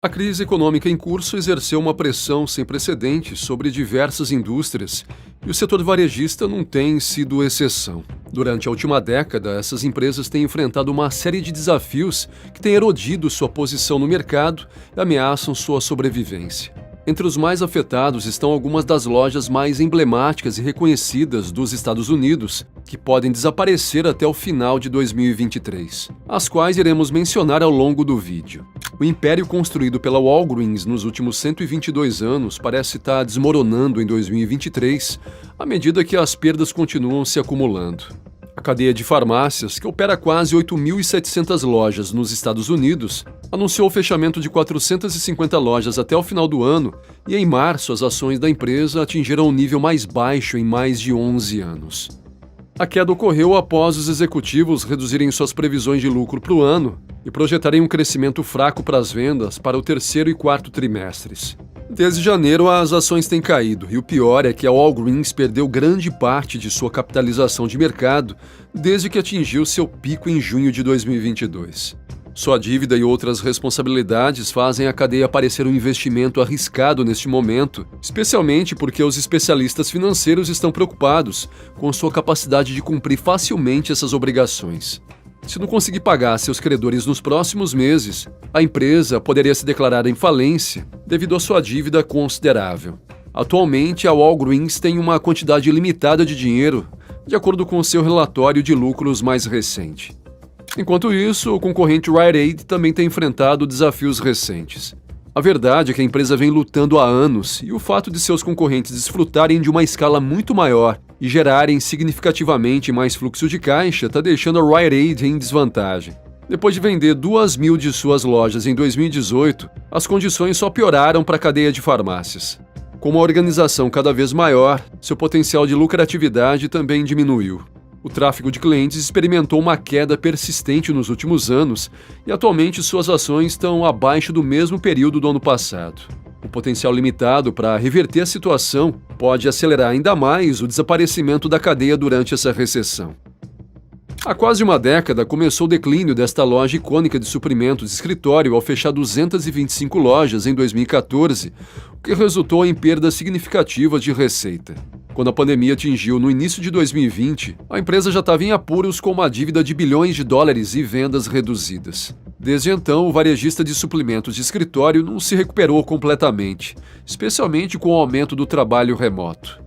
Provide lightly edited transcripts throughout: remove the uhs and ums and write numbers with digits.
A crise econômica em curso exerceu uma pressão sem precedentes sobre diversas indústrias e o setor varejista não tem sido exceção. Durante a última década, essas empresas têm enfrentado uma série de desafios que têm erodido sua posição no mercado e ameaçam sua sobrevivência. Entre os mais afetados estão algumas das lojas mais emblemáticas e reconhecidas dos Estados Unidos, que podem desaparecer até o final de 2023, as quais iremos mencionar ao longo do vídeo. O império construído pela Walgreens nos últimos 122 anos parece estar desmoronando em 2023, à medida que as perdas continuam se acumulando. A cadeia de farmácias, que opera quase 8.700 lojas nos Estados Unidos, anunciou o fechamento de 450 lojas até o final do ano e, em março, as ações da empresa atingiram o nível mais baixo em mais de 11 anos. A queda ocorreu após os executivos reduzirem suas previsões de lucro para o ano e projetarem um crescimento fraco para as vendas para o terceiro e quarto trimestres. Desde janeiro, as ações têm caído, e o pior é que a Walgreens perdeu grande parte de sua capitalização de mercado desde que atingiu seu pico em junho de 2022. Sua dívida e outras responsabilidades fazem a cadeia parecer um investimento arriscado neste momento, especialmente porque os especialistas financeiros estão preocupados com sua capacidade de cumprir facilmente essas obrigações. Se não conseguir pagar seus credores nos próximos meses, a empresa poderia se declarar em falência devido à sua dívida considerável. Atualmente, a Walgreens tem uma quantidade limitada de dinheiro, de acordo com seu relatório de lucros mais recente. Enquanto isso, o concorrente Rite Aid também tem enfrentado desafios recentes. A verdade é que a empresa vem lutando há anos e o fato de seus concorrentes desfrutarem de uma escala muito maior e gerarem significativamente mais fluxo de caixa está deixando a Rite Aid em desvantagem. Depois de vender 2.000 de suas lojas em 2018, as condições só pioraram para a cadeia de farmácias. Com uma organização cada vez maior, seu potencial de lucratividade também diminuiu. O tráfego de clientes experimentou uma queda persistente nos últimos anos e atualmente suas ações estão abaixo do mesmo período do ano passado. O potencial limitado para reverter a situação pode acelerar ainda mais o desaparecimento da cadeia durante essa recessão. Há quase uma década começou o declínio desta loja icônica de suprimentos de escritório ao fechar 225 lojas em 2014, o que resultou em perdas significativas de receita. Quando a pandemia atingiu no início de 2020, a empresa já estava em apuros com uma dívida de bilhões de dólares e vendas reduzidas. Desde então, o varejista de suplementos de escritório não se recuperou completamente, especialmente com o aumento do trabalho remoto.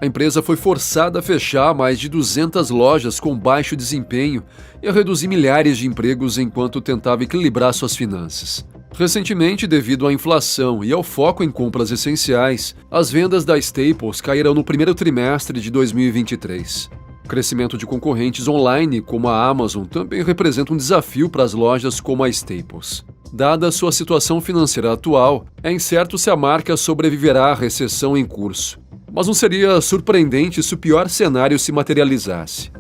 A empresa foi forçada a fechar mais de 200 lojas com baixo desempenho e a reduzir milhares de empregos enquanto tentava equilibrar suas finanças. Recentemente, devido à inflação e ao foco em compras essenciais, as vendas da Staples caíram no primeiro trimestre de 2023. O crescimento de concorrentes online, como a Amazon, também representa um desafio para as lojas como a Staples. Dada a sua situação financeira atual, é incerto se a marca sobreviverá à recessão em curso. Mas não seria surpreendente se o pior cenário se materializasse.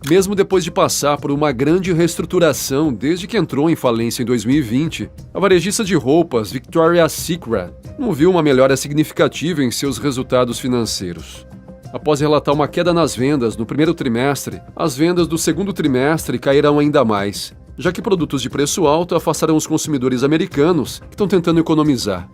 Mesmo depois de passar por uma grande reestruturação desde que entrou em falência em 2020, a varejista de roupas Victoria's Secret não viu uma melhora significativa em seus resultados financeiros. Após relatar uma queda nas vendas no primeiro trimestre, as vendas do segundo trimestre cairão ainda mais, já que produtos de preço alto afastaram os consumidores americanos que estão tentando economizar.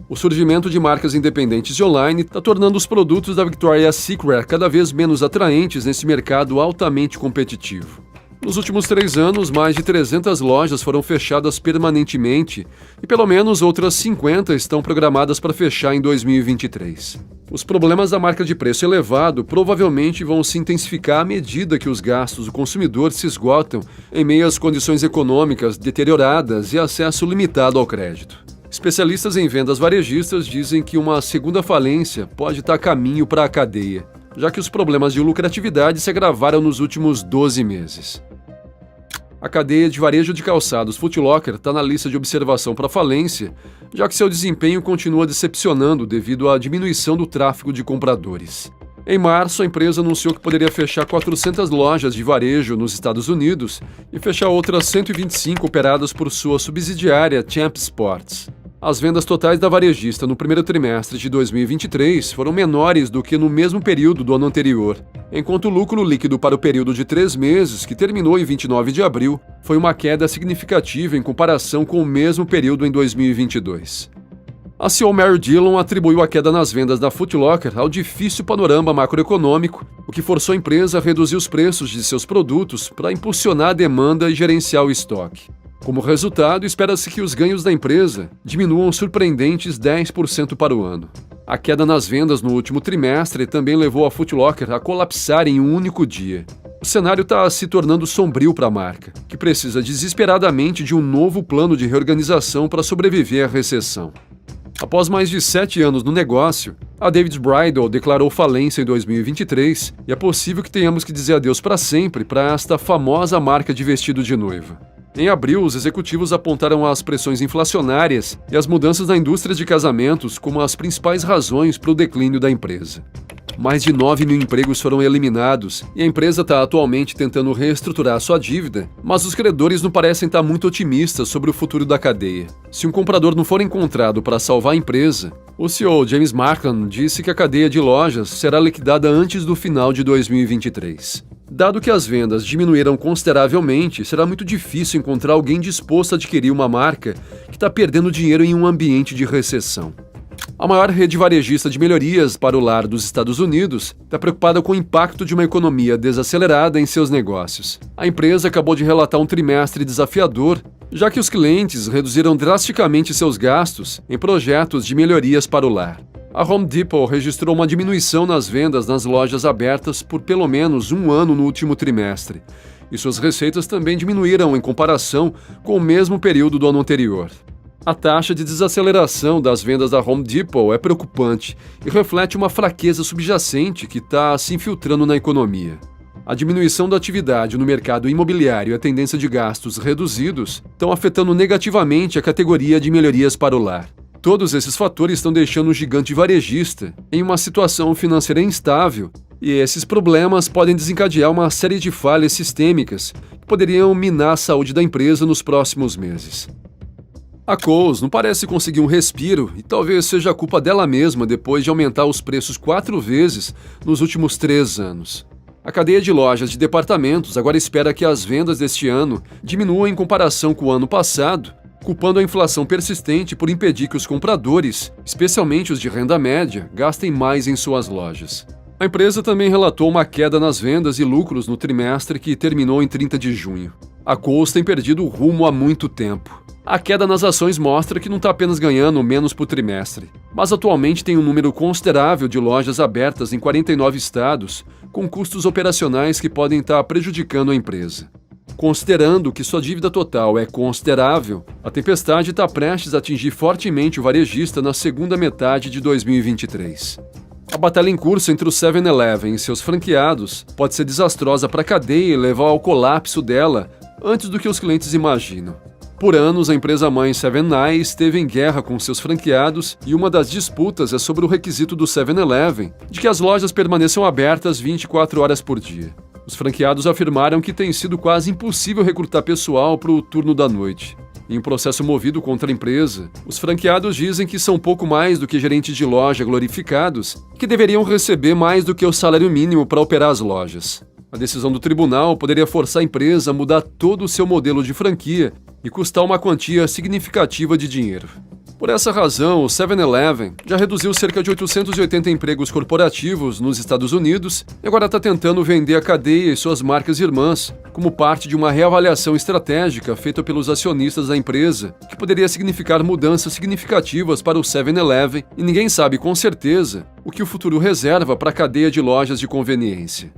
O surgimento de marcas independentes de online está tornando os produtos da Victoria's Secret cada vez menos atraentes nesse mercado altamente competitivo. Nos últimos 3 anos, mais de 300 lojas foram fechadas permanentemente e pelo menos outras 50 estão programadas para fechar em 2023. Os problemas da marca de preço elevado provavelmente vão se intensificar à medida que os gastos do consumidor se esgotam em meio às condições econômicas deterioradas e acesso limitado ao crédito. Especialistas em vendas varejistas dizem que uma segunda falência pode estar a caminho para a cadeia, já que os problemas de lucratividade se agravaram nos últimos 12 meses. A cadeia de varejo de calçados Foot Locker está na lista de observação para falência, já que seu desempenho continua decepcionando devido à diminuição do tráfego de compradores. Em março, a empresa anunciou que poderia fechar 400 lojas de varejo nos Estados Unidos e fechar outras 125 operadas por sua subsidiária Champ Sports. As vendas totais da varejista no primeiro trimestre de 2023 foram menores do que no mesmo período do ano anterior, enquanto o lucro líquido para o período de 3 meses, que terminou em 29 de abril, foi uma queda significativa em comparação com o mesmo período em 2022. A CEO Mary Dillon atribuiu a queda nas vendas da Foot Locker ao difícil panorama macroeconômico, o que forçou a empresa a reduzir os preços de seus produtos para impulsionar a demanda e gerenciar o estoque. Como resultado, espera-se que os ganhos da empresa diminuam surpreendentes 10% para o ano. A queda nas vendas no último trimestre também levou a Foot Locker a colapsar em um único dia. O cenário está se tornando sombrio para a marca, que precisa desesperadamente de um novo plano de reorganização para sobreviver à recessão. Após mais de 7 anos no negócio, a David's Bridal declarou falência em 2023 e é possível que tenhamos que dizer adeus para sempre para esta famosa marca de vestido de noiva. Em abril, os executivos apontaram as pressões inflacionárias e as mudanças na indústria de casamentos como as principais razões para o declínio da empresa. Mais de 9 mil empregos foram eliminados e a empresa está atualmente tentando reestruturar sua dívida, mas os credores não parecem estar muito otimistas sobre o futuro da cadeia. Se um comprador não for encontrado para salvar a empresa, o CEO James Markham disse que a cadeia de lojas será liquidada antes do final de 2023. Dado que as vendas diminuíram consideravelmente, será muito difícil encontrar alguém disposto a adquirir uma marca que está perdendo dinheiro em um ambiente de recessão. A maior rede varejista de melhorias para o lar dos Estados Unidos está preocupada com o impacto de uma economia desacelerada em seus negócios. A empresa acabou de relatar um trimestre desafiador, já que os clientes reduziram drasticamente seus gastos em projetos de melhorias para o lar. A Home Depot registrou uma diminuição nas vendas nas lojas abertas por pelo menos um ano no último trimestre, e suas receitas também diminuíram em comparação com o mesmo período do ano anterior. A taxa de desaceleração das vendas da Home Depot é preocupante e reflete uma fraqueza subjacente que está se infiltrando na economia. A diminuição da atividade no mercado imobiliário e a tendência de gastos reduzidos estão afetando negativamente a categoria de melhorias para o lar. Todos esses fatores estão deixando o gigante varejista em uma situação financeira instável, e esses problemas podem desencadear uma série de falhas sistêmicas que poderiam minar a saúde da empresa nos próximos meses. A Kohl's não parece conseguir um respiro e talvez seja a culpa dela mesma depois de aumentar os preços 4 vezes nos últimos 3 anos. A cadeia de lojas de departamentos agora espera que as vendas deste ano diminuam em comparação com o ano passado, culpando a inflação persistente por impedir que os compradores, especialmente os de renda média, gastem mais em suas lojas. A empresa também relatou uma queda nas vendas e lucros no trimestre que terminou em 30 de junho. A Kohl's tem perdido o rumo há muito tempo. A queda nas ações mostra que não está apenas ganhando menos por trimestre, mas atualmente tem um número considerável de lojas abertas em 49 estados, com custos operacionais que podem estar prejudicando a empresa. Considerando que sua dívida total é considerável, a tempestade está prestes a atingir fortemente o varejista na segunda metade de 2023. A batalha em curso entre o 7-Eleven e seus franqueados pode ser desastrosa para a cadeia e levar ao colapso dela antes do que os clientes imaginam. Por anos, a empresa-mãe 7-Eye esteve em guerra com seus franqueados e uma das disputas é sobre o requisito do 7-Eleven de que as lojas permaneçam abertas 24 horas por dia. Os franqueados afirmaram que tem sido quase impossível recrutar pessoal para o turno da noite. Em um processo movido contra a empresa, os franqueados dizem que são pouco mais do que gerentes de loja glorificados e que deveriam receber mais do que o salário mínimo para operar as lojas. A decisão do tribunal poderia forçar a empresa a mudar todo o seu modelo de franquia e custar uma quantia significativa de dinheiro. Por essa razão, o 7-Eleven já reduziu cerca de 880 empregos corporativos nos Estados Unidos e agora está tentando vender a cadeia e suas marcas irmãs como parte de uma reavaliação estratégica feita pelos acionistas da empresa, que poderia significar mudanças significativas para o 7-Eleven, e ninguém sabe com certeza o que o futuro reserva para a cadeia de lojas de conveniência.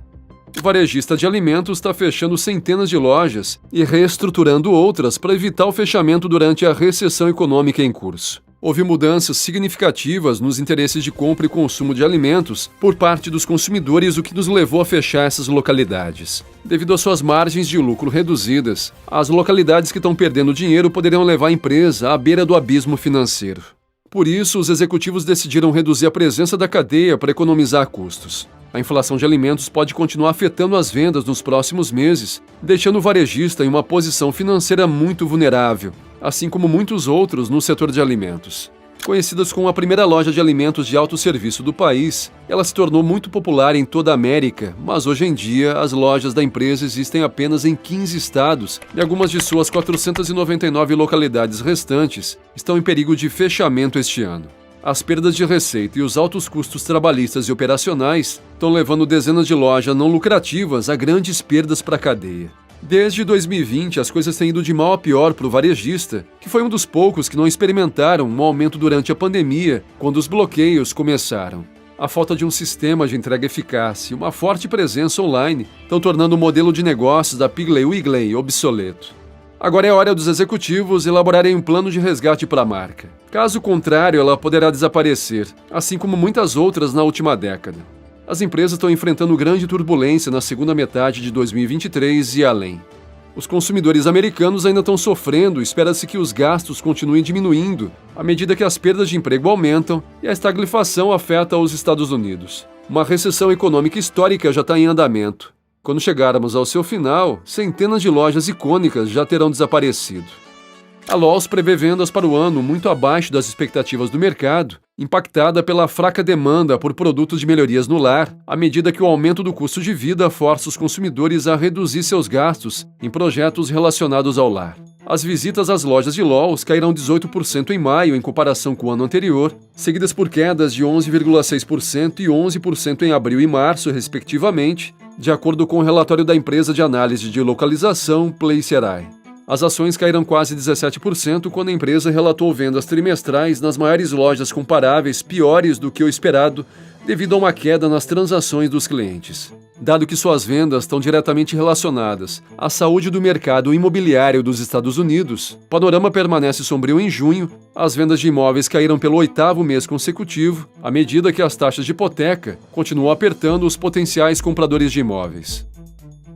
O varejista de alimentos está fechando centenas de lojas e reestruturando outras para evitar o fechamento durante a recessão econômica em curso. Houve mudanças significativas nos interesses de compra e consumo de alimentos por parte dos consumidores, o que nos levou a fechar essas localidades. Devido às suas margens de lucro reduzidas, as localidades que estão perdendo dinheiro poderiam levar a empresa à beira do abismo financeiro. Por isso, os executivos decidiram reduzir a presença da cadeia para economizar custos. A inflação de alimentos pode continuar afetando as vendas nos próximos meses, deixando o varejista em uma posição financeira muito vulnerável, assim como muitos outros no setor de alimentos. Conhecidas como a primeira loja de alimentos de autosserviço do país, ela se tornou muito popular em toda a América, mas hoje em dia as lojas da empresa existem apenas em 15 estados e algumas de suas 499 localidades restantes estão em perigo de fechamento este ano. As perdas de receita e os altos custos trabalhistas e operacionais estão levando dezenas de lojas não lucrativas a grandes perdas para a cadeia. Desde 2020, as coisas têm ido de mal a pior para o varejista, que foi um dos poucos que não experimentaram um aumento durante a pandemia, quando os bloqueios começaram. A falta de um sistema de entrega eficaz e uma forte presença online estão tornando o modelo de negócios da Piggly Wiggly obsoleto. Agora é hora dos executivos elaborarem um plano de resgate para a marca. Caso contrário, ela poderá desaparecer, assim como muitas outras na última década. As empresas estão enfrentando grande turbulência na segunda metade de 2023 e além. Os consumidores americanos ainda estão sofrendo e espera-se que os gastos continuem diminuindo à medida que as perdas de emprego aumentam e a estagflação afeta os Estados Unidos. Uma recessão econômica histórica já está em andamento. Quando chegarmos ao seu final, centenas de lojas icônicas já terão desaparecido. A Lowe's prevê vendas para o ano muito abaixo das expectativas do mercado, impactada pela fraca demanda por produtos de melhorias no lar, à medida que o aumento do custo de vida força os consumidores a reduzir seus gastos em projetos relacionados ao lar. As visitas às lojas de Lowe's caíram 18% em maio em comparação com o ano anterior, seguidas por quedas de 11,6% e 11% em abril e março, respectivamente, de acordo com o relatório da empresa de análise de localização Placer.ai. As ações caíram quase 17% quando a empresa relatou vendas trimestrais nas maiores lojas comparáveis piores do que o esperado devido a uma queda nas transações dos clientes. Dado que suas vendas estão diretamente relacionadas à saúde do mercado imobiliário dos Estados Unidos, o panorama permanece sombrio em junho, as vendas de imóveis caíram pelo 8º mês consecutivo, à medida que as taxas de hipoteca continuam apertando os potenciais compradores de imóveis.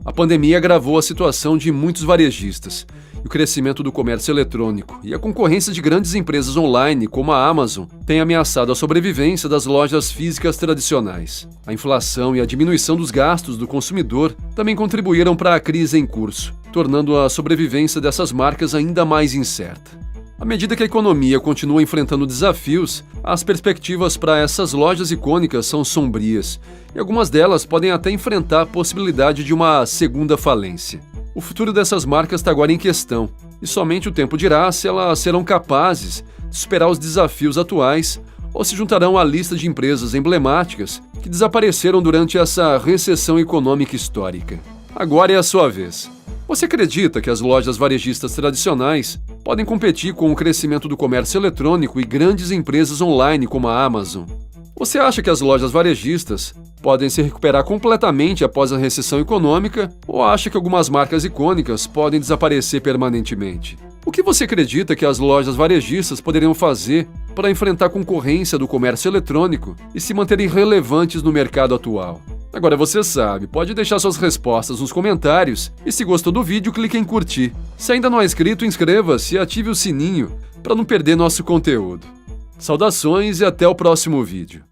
A pandemia agravou a situação de muitos varejistas, e o crescimento do comércio eletrônico e a concorrência de grandes empresas online, como a Amazon, tem ameaçado a sobrevivência das lojas físicas tradicionais. A inflação e a diminuição dos gastos do consumidor também contribuíram para a crise em curso, tornando a sobrevivência dessas marcas ainda mais incerta. À medida que a economia continua enfrentando desafios, as perspectivas para essas lojas icônicas são sombrias, e algumas delas podem até enfrentar a possibilidade de uma segunda falência. O futuro dessas marcas está agora em questão, e somente o tempo dirá se elas serão capazes de superar os desafios atuais ou se juntarão à lista de empresas emblemáticas que desapareceram durante essa recessão econômica histórica. Agora é a sua vez. Você acredita que as lojas varejistas tradicionais podem competir com o crescimento do comércio eletrônico e grandes empresas online como a Amazon? Você acha que as lojas varejistas podem se recuperar completamente após a recessão econômica ou acha que algumas marcas icônicas podem desaparecer permanentemente? O que você acredita que as lojas varejistas poderiam fazer para enfrentar a concorrência do comércio eletrônico e se manterem relevantes no mercado atual? Agora você sabe, pode deixar suas respostas nos comentários e se gostou do vídeo, clique em curtir. Se ainda não é inscrito, inscreva-se e ative o sininho para não perder nosso conteúdo. Saudações e até o próximo vídeo.